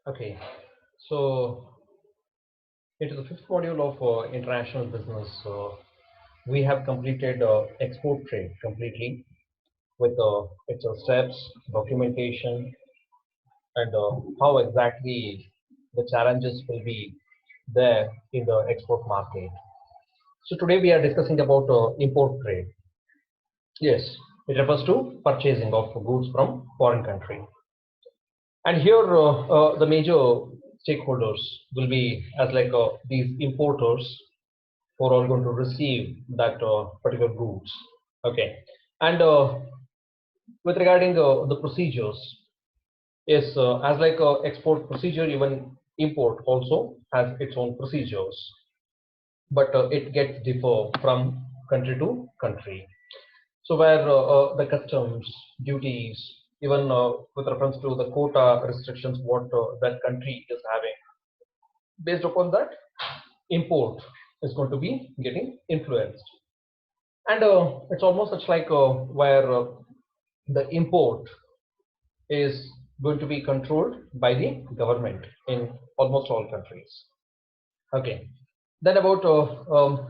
Okay, so into the fifth module of international business, we have completed export trade completely with its steps, documentation, and how exactly the challenges will be there in the export market. So today we are discussing about import trade. Yes, it refers to purchasing of goods from foreign country. And here the major stakeholders will be as like these importers who are all going to receive that particular goods. Okay, and with regarding the procedures, yes, as like export procedure, even import also has its own procedures, but it gets differ from country to country. So where the customs, duties, even with reference to the quota restrictions, what that country is having, based upon that, import is going to be getting influenced. And it's almost such like where the import is going to be controlled by the government in almost all countries. Okay. Then about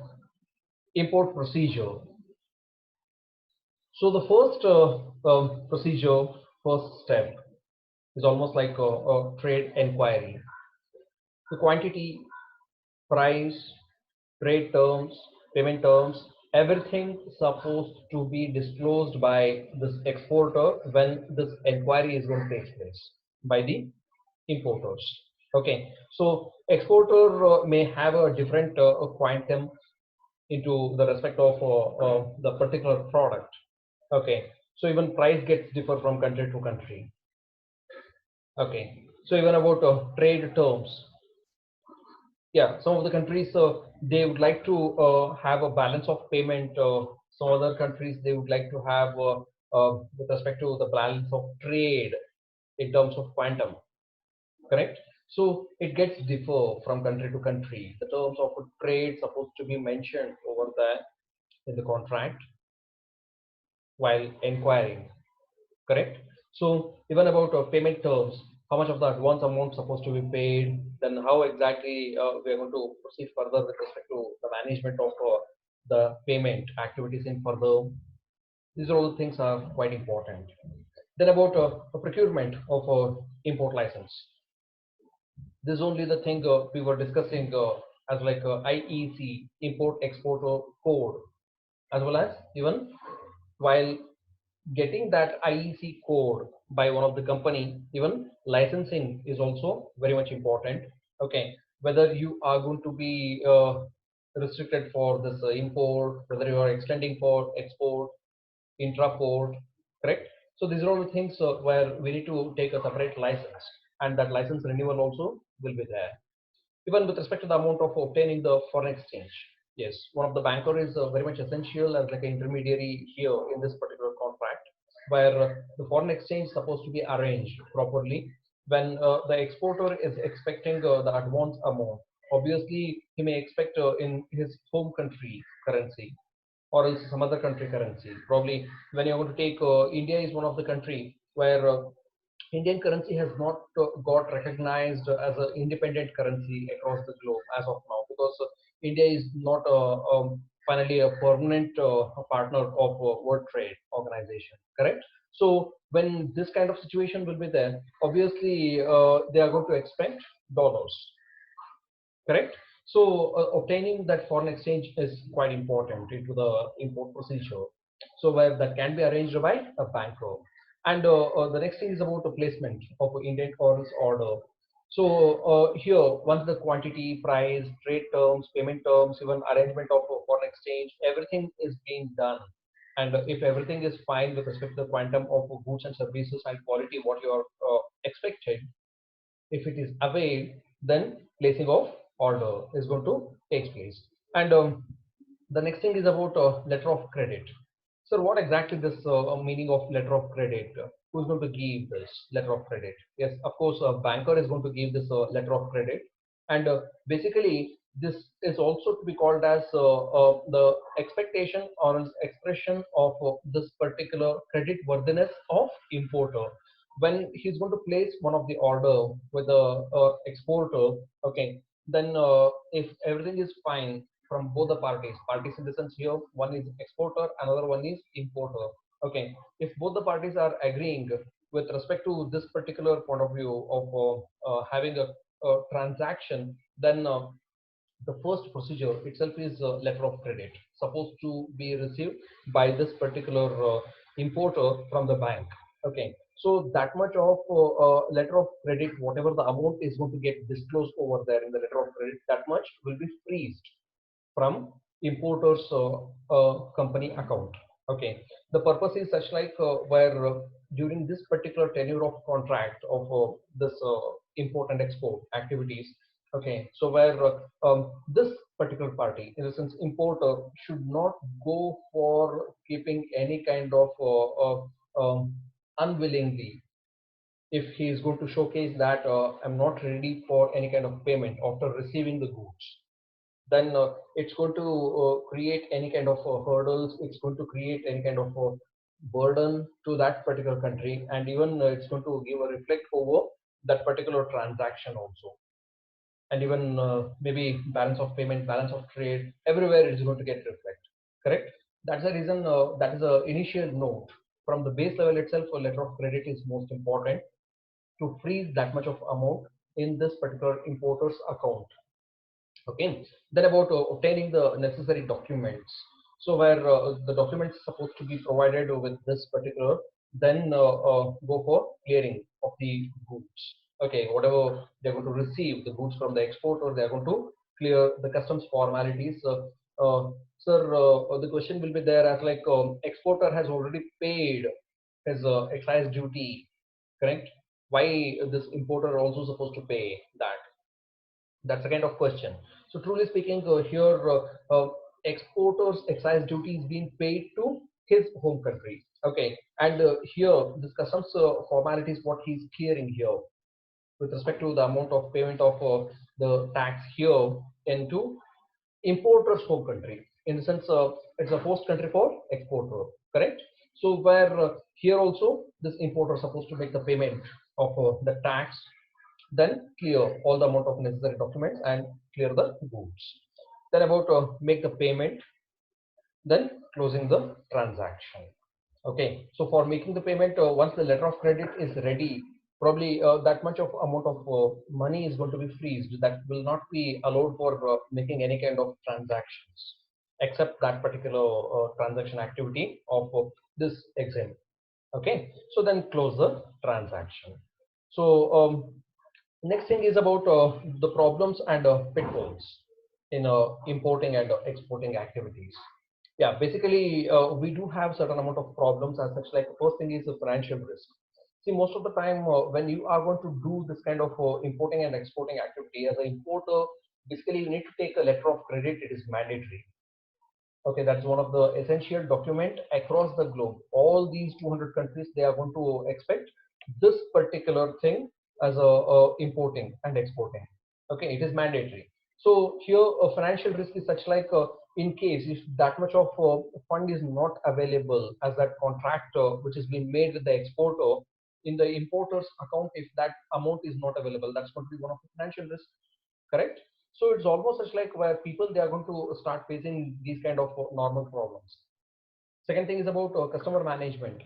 import procedure. So the first procedure, first step is almost like a trade inquiry. The quantity, price, trade terms, payment terms, everything supposed to be disclosed by this exporter when this inquiry is going to take place by the importers. Okay, so exporter may have a different quantum into the respect of the particular product. Okay, so even price gets differ from country to country. Okay, so even about trade terms, yeah, some of the countries they would like to have a balance of payment. Some other countries they would like to have with respect to the balance of trade in terms of quantum, correct? So it gets differ from country to country. The terms of trade supposed to be mentioned over there in the contract while inquiring, correct? So even about payment terms, how much of the advance amount supposed to be paid, then how exactly we are going to proceed further with respect to the management of the payment activities in further. These are all the things are quite important. Then about a procurement of import license. This is only the thing we were discussing as like IEC, import exporter code, as well as even while getting that IEC code by one of the company, even licensing is also very much important. Okay, whether you are going to be restricted for this import, whether you are extending for export, intra-port, correct? So these are all the things where we need to take a separate license, and that license renewal also will be there. Even with respect to the amount of obtaining the foreign exchange, yes, one of the banker is very much essential as like an intermediary here in this particular contract, where the foreign exchange is supposed to be arranged properly. When the exporter is expecting the advance amount, obviously he may expect in his home country currency or else some other country currency. Probably when you're going to take India is one of the country where Indian currency has not got recognized as an independent currency across the globe as of now, because India is not finally a permanent partner of World Trade Organization, correct? So when this kind of situation will be there, obviously they are going to expect dollars, correct? So obtaining that foreign exchange is quite important into the import procedure. So where that can be arranged by a banker. And the next thing is about the placement of Indian currency order. So here, once the quantity, price, trade terms, payment terms, even arrangement of foreign exchange, everything is being done. And if everything is fine with respect to the quantum of goods and services and quality, what you are expected, if it is availed, then placing of order is going to take place. And the next thing is about letter of credit. So what exactly this meaning of letter of credit? Who's going to give this letter of credit? Yes, of course, a banker is going to give this letter of credit. And basically, this is also to be called as the expectation or expression of this particular credit worthiness of importer. when he's going to place one of the order with the exporter, okay, then if everything is fine from both the parties in the sense here, one is exporter, another one is importer, okay, if both the parties are agreeing with respect to this particular point of view of having a transaction, then the first procedure itself is a letter of credit supposed to be received by this particular importer from the bank, okay. So that much of letter of credit, whatever the amount is going to get disclosed over there in the letter of credit, that much will be freezed from importer's company account, okay. The purpose is such like where during this particular tenure of contract of this import and export activities, okay, so where this particular party, in a sense importer, should not go for keeping any kind of unwillingly, if he is going to showcase that I'm not ready for any kind of payment after receiving the goods, then it's going to create any kind of hurdles, it's going to create any kind of burden to that particular country, and even it's going to give a reflect over that particular transaction also, and even maybe balance of payment, balance of trade, everywhere it's going to get reflect, correct. That's the reason that is a initial note from the base level itself. A letter of credit is most important to freeze that much of amount in this particular importer's account, okay. Then about obtaining the necessary documents, so where the documents supposed to be provided with this particular, then go for clearing of the goods, okay. Whatever they're going to receive the goods from the exporter, they're going to clear the customs formalities. Sir, the question will be there as like exporter has already paid his excise duty, correct. Why this importer also supposed to pay that? That's a kind of question. So truly speaking, here exporters excise duty is being paid to his home country, okay. And here this customs formalities what he's clearing here with respect to the amount of payment of the tax here into importer's home country, in the sense it's a host country for exporter, correct. So where here also this importer is supposed to make the payment of the tax, then clear all the amount of necessary documents and clear the goods, then about make the payment, then closing the transaction, okay. So for making the payment, once the letter of credit is ready, probably that much of amount of money is going to be freezed, that will not be allowed for making any kind of transactions except that particular transaction activity of this exam, okay. So then close the transaction. So next thing is about the problems and pitfalls in importing and exporting activities. Yeah, basically we do have certain amount of problems as such. Like first thing is the financial risk. See, most of the time when you are going to do this kind of importing and exporting activity as an importer, basically you need to take a letter of credit. It is mandatory. Okay, that's one of the essential document across the globe. All these 200 countries, they are going to expect this particular thing as a importing and exporting. Okay, it is mandatory. So here a financial risk is such like in case if that much of fund is not available as that contract which has been made with the exporter in the importer's account, if that amount is not available, that's going to be one of the financial risks, correct. So it's almost such like where people they are going to start facing these kind of normal problems. Second thing is about customer management.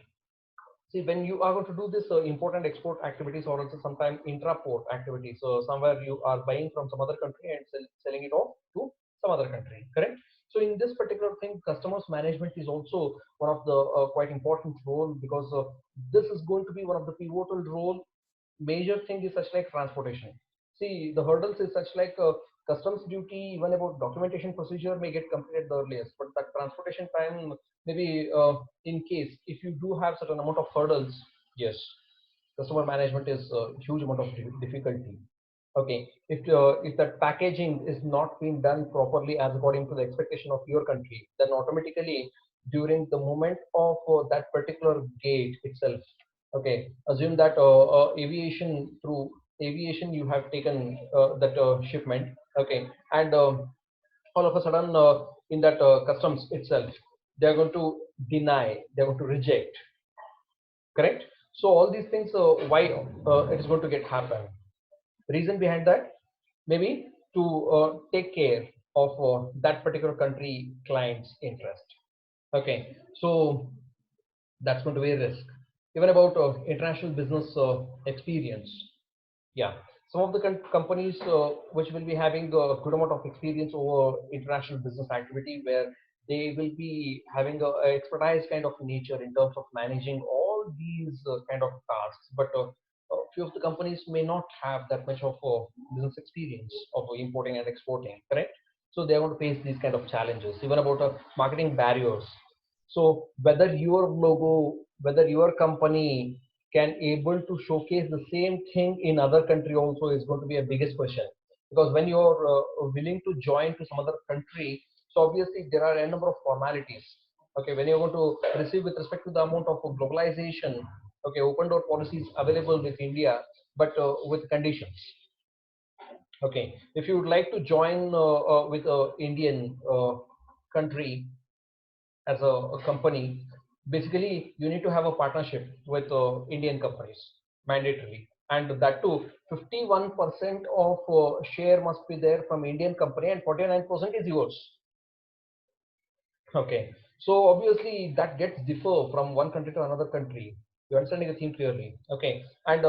See, when you are going to do this import and export activities, or also sometime intra-port activities, so somewhere you are buying from some other country and selling it off to some other country, correct. So in this particular thing, customers management is also one of the quite important role, because this is going to be one of the pivotal role. Major thing is such like transportation. See, the hurdles is such like customs duty, even about documentation procedure may get completed the earliest, but that transportation time, maybe in case if you do have certain amount of hurdles, yes, customer management is a huge amount of difficulty. Okay, if that packaging is not being done properly as according to the expectation of your country, then automatically during the moment of that particular gate itself, okay, assume that aviation, through aviation you have taken that shipment, okay, and all of a sudden in that customs itself, they are going to deny, they are going to reject, correct. So all these things, why it is going to get happen? Reason behind that, maybe to take care of that particular country client's interest. Okay, so that's going to be a risk. Even about international business experience. Yeah, some of the companies which will be having a good amount of experience over international business activity, where they will be having a expertise kind of nature in terms of managing all these kind of tasks. But a few of the companies may not have that much of business experience of importing and exporting, correct? So they are going to face these kind of challenges, even about marketing barriers. So whether your logo, whether your company can able to showcase the same thing in other country also is going to be a biggest question. Because when you're willing to join to some other country, so obviously there are a number of formalities. Okay, when you're going to receive with respect to the amount of globalization, okay, open door policies available with India, but with conditions. Okay, if you would like to join with a Indian country as a company, basically you need to have a partnership with Indian companies mandatorily, and that too 51% of share must be there from Indian company and 49% is yours. Okay, so obviously that gets differ from one country to another country. You're understanding the theme clearly. Okay, and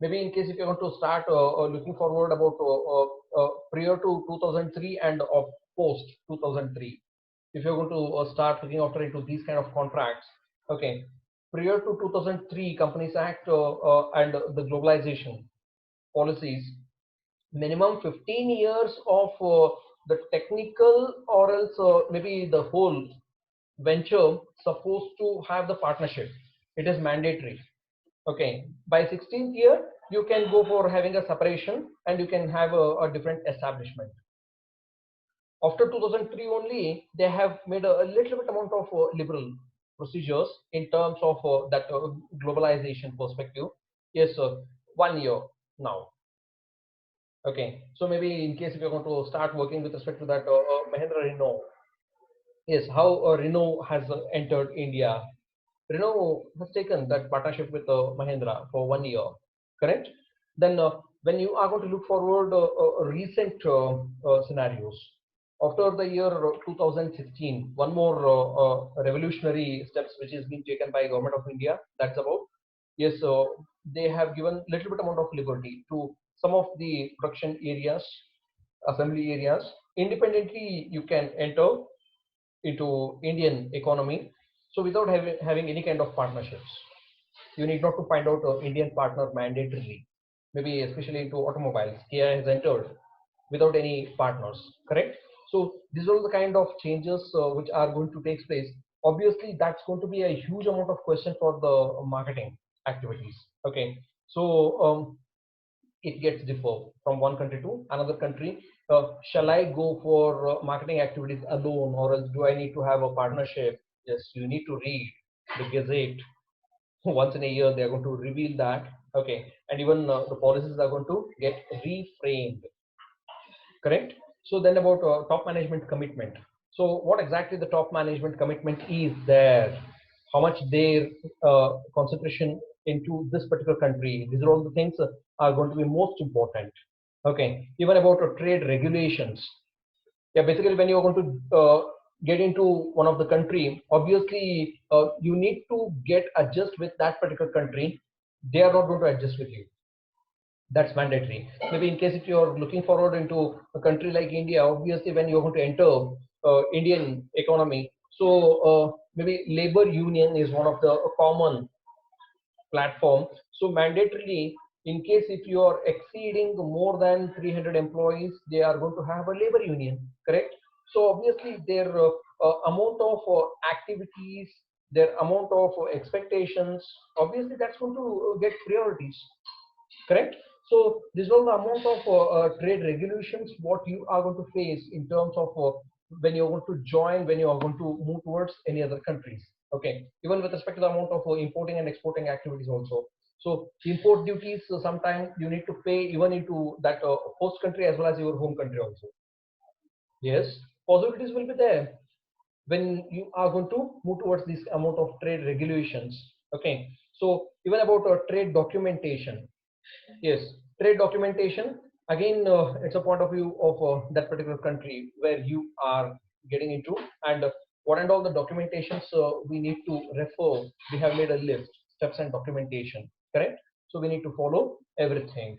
maybe in case if you want to start looking forward about prior to 2003 and post 2003, if you're going to start looking after into these kind of contracts, okay, prior to 2003 Companies Act and the globalization policies, minimum 15 years of the technical or else maybe the whole venture supposed to have the partnership. It is mandatory. Okay, by 16th year you can go for having a separation and you can have a different establishment. After 2003 only they have made a little bit amount of liberal procedures in terms of that globalization perspective. Yes, 1 year now. Okay, so maybe in case if you're going to start working with respect to that Mahindra Renault, yes, how Renault has entered India. Renault has taken that partnership with Mahindra for 1 year, correct? Then when you are going to look forward recent scenarios, after the year 2016, one more revolutionary steps which is being taken by government of India. That's about, yes, they have given little bit amount of liberty to some of the production areas, assembly areas. Independently, you can enter into Indian economy. So without having any kind of partnerships, you need not to find out an Indian partner mandatorily. Maybe especially into automobiles, Kia has entered without any partners, correct? So these are the kind of changes which are going to take place. Obviously, that's going to be a huge amount of question for the marketing activities. Okay, so it gets differ from one country to another country. Shall I go for marketing activities alone, or else do I need to have a partnership? Yes, you need to read the Gazette. Once in a year, they are going to reveal that. Okay, and even the policies are going to get reframed. Correct. So then about top management commitment. So what exactly the top management commitment is there? How much their concentration into this particular country? These are all the things are going to be most important. Okay. Even about trade regulations. Yeah, basically when you're going to get into one of the country, obviously you need to get adjust with that particular country. They are not going to adjust with you. That's mandatory. Maybe in case if you're looking forward into a country like India, obviously when you're going to enter Indian economy, so maybe labor union is one of the common platform. So mandatorily, in case if you are exceeding more than 300 employees, they are going to have a labor union, correct? So obviously their amount of activities, their amount of expectations, obviously that's going to get priorities, correct? So this is all the amount of trade regulations what you are going to face in terms of when you're going to join, when you are going to move towards any other countries. Okay, even with respect to the amount of importing and exporting activities also. So import duties sometimes you need to pay even into that host country as well as your home country also. Yes, possibilities will be there when you are going to move towards this amount of trade regulations. Okay, So even about trade documentation, yes, trade documentation. Again, it's a point of view of that particular country where you are getting into, and what and all the documentations we need to refer. We have made a list, steps and documentation, correct? So we need to follow everything.